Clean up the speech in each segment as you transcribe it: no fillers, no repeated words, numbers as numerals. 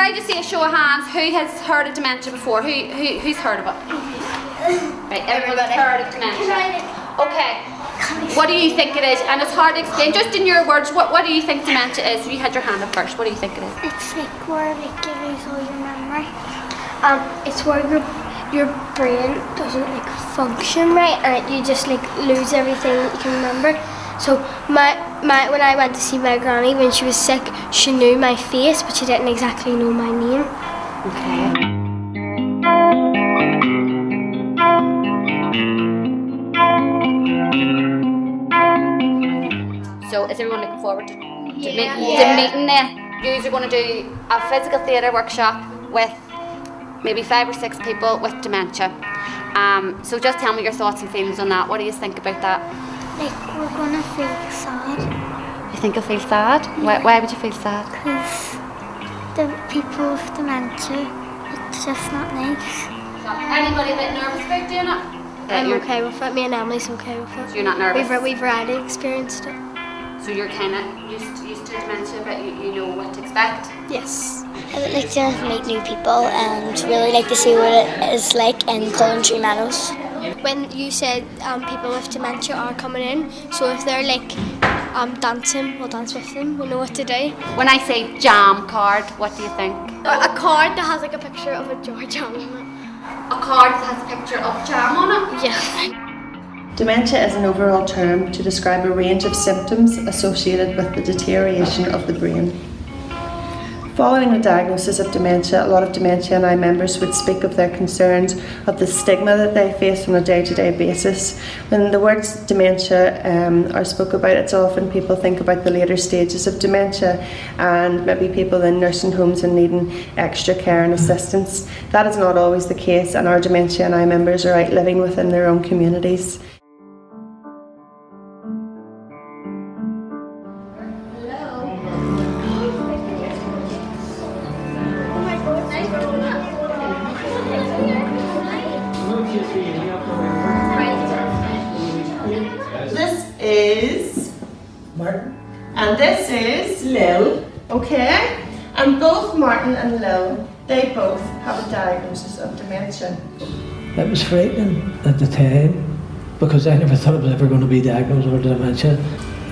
I just see a show of hands? Who has heard of dementia before? Who's heard of it? Right, everyone's heard of dementia. Okay. What do you think it is? And it's hard to explain. Just in your words, what do you think dementia is? You had your hand up first. What do you think it is? It's like where like you lose all your memory. It's where your brain doesn't like function right, and you just like lose everything that you can remember. So when I went to see my granny when she was sick, she knew my face, but she didn't exactly know my name. Okay. So is everyone looking forward to meeting then? You are going to do a physical theatre workshop with maybe 5 or 6 people with dementia. So just tell me your thoughts and feelings on that. What do you think about that? Like, we're going to feel sad. You think you'll feel sad? Why would you feel sad? Because the people with dementia, it's just not nice. Anybody a bit nervous about doing it? I'm okay with it. Me and Emily's okay with it. So you're not nervous? We've already experienced it. So you're kind of used to dementia, but you know what to expect? Yes. I would like to meet new people and really like to see what it is like in Coventry Meadows. When you said people with dementia are coming in, so if they're like dancing, we'll dance with them. We know what to do. When I say jam card, what do you think? A card that has like a picture of a jar jam on it. A card that has a picture of jam on it? Yeah. Dementia is an overall term to describe a range of symptoms associated with the deterioration of the brain. Following a diagnosis of dementia, a lot of Dementia and I members would speak of their concerns of the stigma that they face on a day-to-day basis. When the words dementia are spoke about, it's often people think about the later stages of dementia and maybe people in nursing homes and needing extra care and assistance. That is not always the case, and our Dementia and I members are out living within their own communities. This is Martin and this is Lil, okay? And both Martin and Lil, they both have a diagnosis of dementia. It was frightening at the time because I never thought I was ever going to be diagnosed with dementia.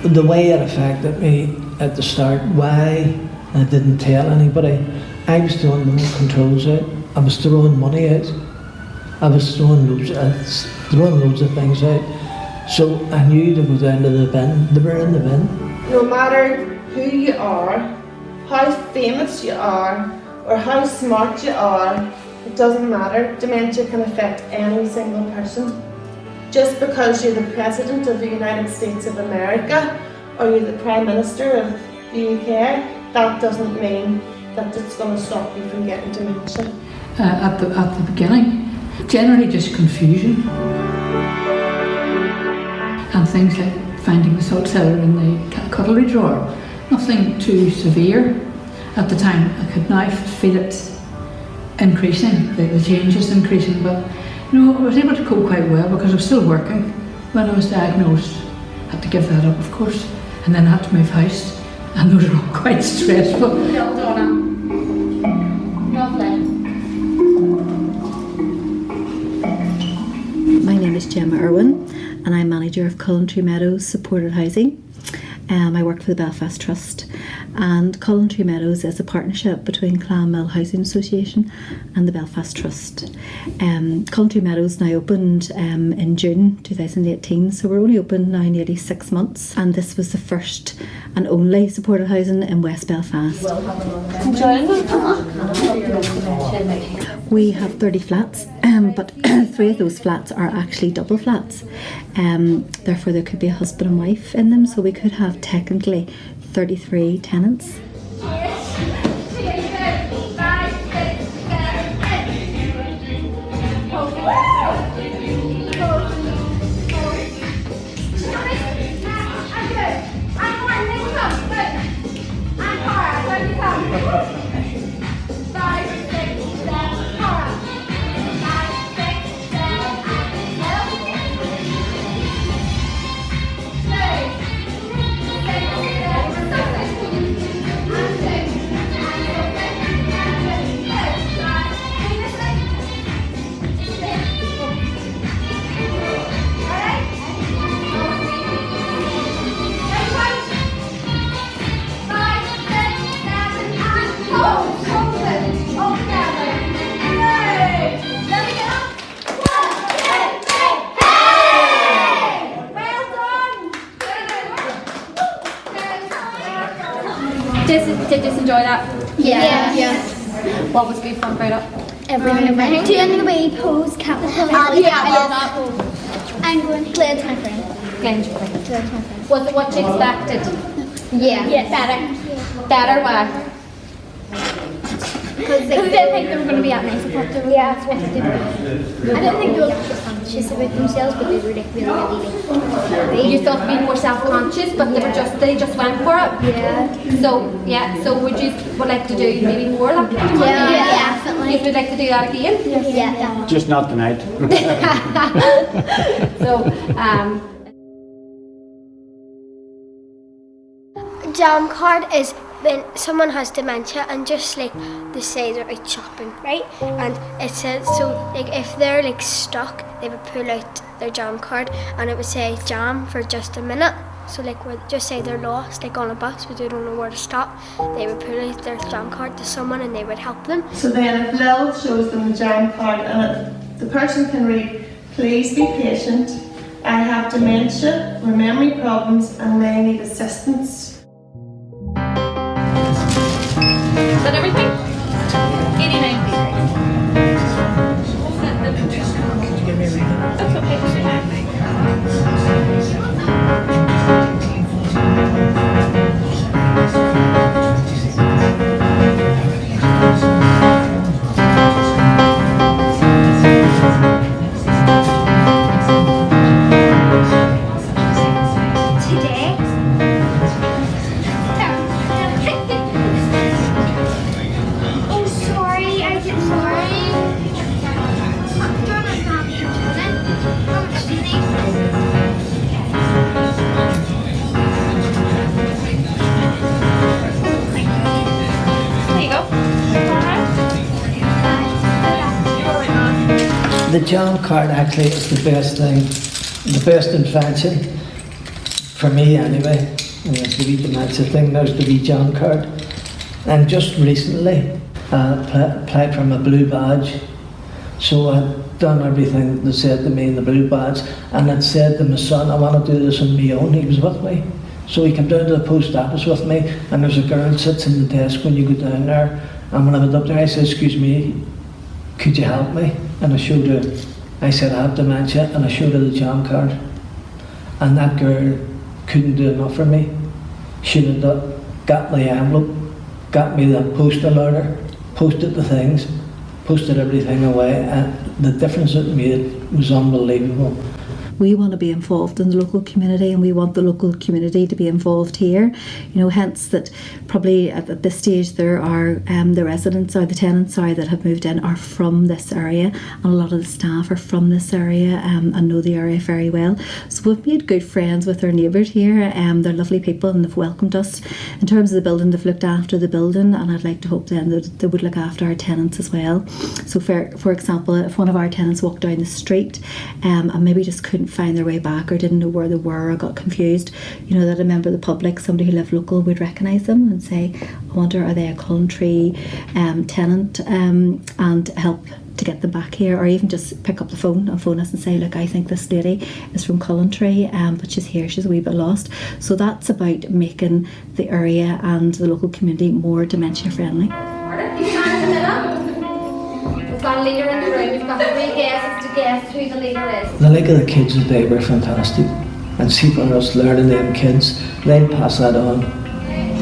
The way it affected me at the start, why I didn't tell anybody, I was throwing no controls out, I was throwing money out, I was throwing loads of things out. So I knew they were down to the bin, they were in the bin. No matter who you are, how famous you are, or how smart you are, it doesn't matter. Dementia can affect any single person. Just because you're the President of the United States of America, or you're the Prime Minister of the UK, that doesn't mean that it's going to stop you from getting dementia. At the beginning, generally just confusion. And things like finding the salt cellar in the cutlery drawer. Nothing too severe at the time. I could now feel it increasing, the changes increasing, but you know, I was able to cope quite well because I was still working when I was diagnosed. I had to give that up, of course, and then I had to move house, and those are all quite stressful. Well done. Lovely. My name is Gemma Irwin and I'm manager of Coventry Meadows Supported Housing. I work for the Belfast Trust, and Coventry Meadows is a partnership between Clonmel Housing Association and the Belfast Trust. Coventry Meadows now opened in June 2018, so we're only open now nearly 6 months, and this was the first and only supported housing in West Belfast. We have 30 flats, but 3 of those flats are actually double flats. Therefore there could be a husband and wife in them, so we could have technically 33 tenants. Did you enjoy that? Yeah. What was good fun about it? Everything. Doing the wee pose, capital. I did that. I'm going to play with my friend. Was it what you expected? Yeah, better. Better, why? Because they didn't think they were going to be that nice about them. Yeah, that's what they did. I didn't think they were conscious about themselves, but they were like really You thought to be more self-conscious, but they just went for it. Yeah. So would you like to do maybe more like that? Yeah, definitely. You would like to do that again? Yeah. Just not tonight. So Jam card is when someone has dementia and just like they say they're out shopping, right? And it says so like if they're like stuck, they would pull out their jam card and it would say jam for just a minute. So like we'll just say they're lost like on a bus but they don't know where to stop, they would pull out their jam card to someone and they would help them. So then if Lil shows them the jam card and the person can read, please be patient, I have dementia or memory problems and may need assistance. is that everything? 89. That's okay. Today. Oh, sorry, I did sorry. There you go. The jam card actually is the best thing, the best invention, for me anyway. And it's the wee dementia thing, there's the wee jam card. And just recently, I applied for my blue badge. So I'd done everything they said to me in the blue badge, and I'd said to my son, I want to do this on my own. He was with me. So he came down to the post office with me, and there's a girl sits in the desk when you go down there. And when I went up there, I said, excuse me, could you help me? And I showed her, I said, I have dementia, and I showed her the jam card. And that girl couldn't do enough for me. She would have got my envelope, got me the postal order, posted the things, posted everything away, and the difference it made was unbelievable. We want to be involved in the local community, and we want the local community to be involved here. You know, hence that probably at this stage there are the residents or the tenants that have moved in are from this area, and a lot of the staff are from this area and know the area very well. So we've made good friends with our neighbours here. They're lovely people and they've welcomed us. In terms of the building, they've looked after the building, and I'd like to hope then that they would look after our tenants as well. So for example, if one of our tenants walked down the street and maybe just couldn't find their way back or didn't know where they were or got confused, you know, that a member of the public, somebody who lived local, would recognise them and say, I wonder, are they a Cullen tenant, and help to get them back here, or even just pick up the phone and phone us and say, look, I think this lady is from Cullen, but she's here, she's a wee bit lost. So that's about making the area and the local community more dementia friendly. We've got a leader in the room, we've got 3 guests to guess who the leader is. The like of the kids today were fantastic, and see for us learning them kids, they'll pass that on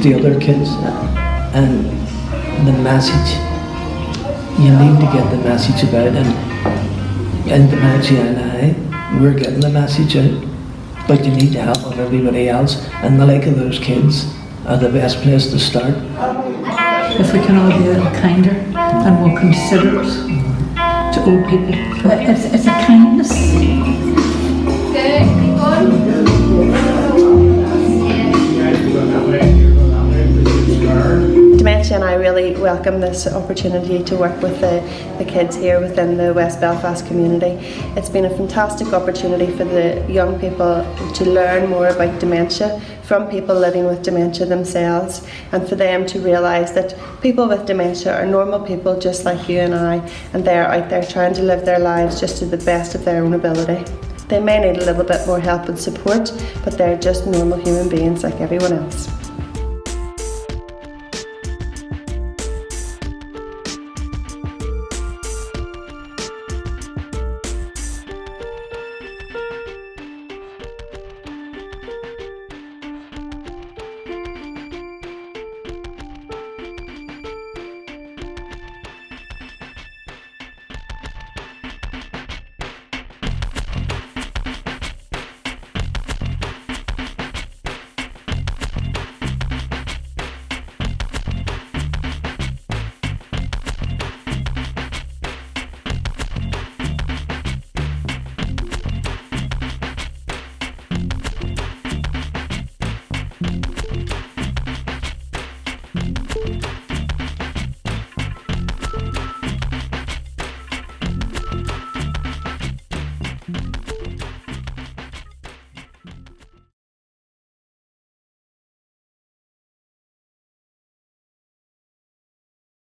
to other kids, and the message, you need to get the message about, and Dementia and we're getting the message out, but you need the help of everybody else, and the like of those kids are the best place to start. If we can all be a little kinder and more considerate to old people. It's a kindness. Good, Dementia and I really welcome this opportunity to work with the kids here within the West Belfast community. It's been a fantastic opportunity for the young people to learn more about dementia from people living with dementia themselves, and for them to realise that people with dementia are normal people just like you and I, and they're out there trying to live their lives just to the best of their own ability. They may need a little bit more help and support, but they're just normal human beings like everyone else.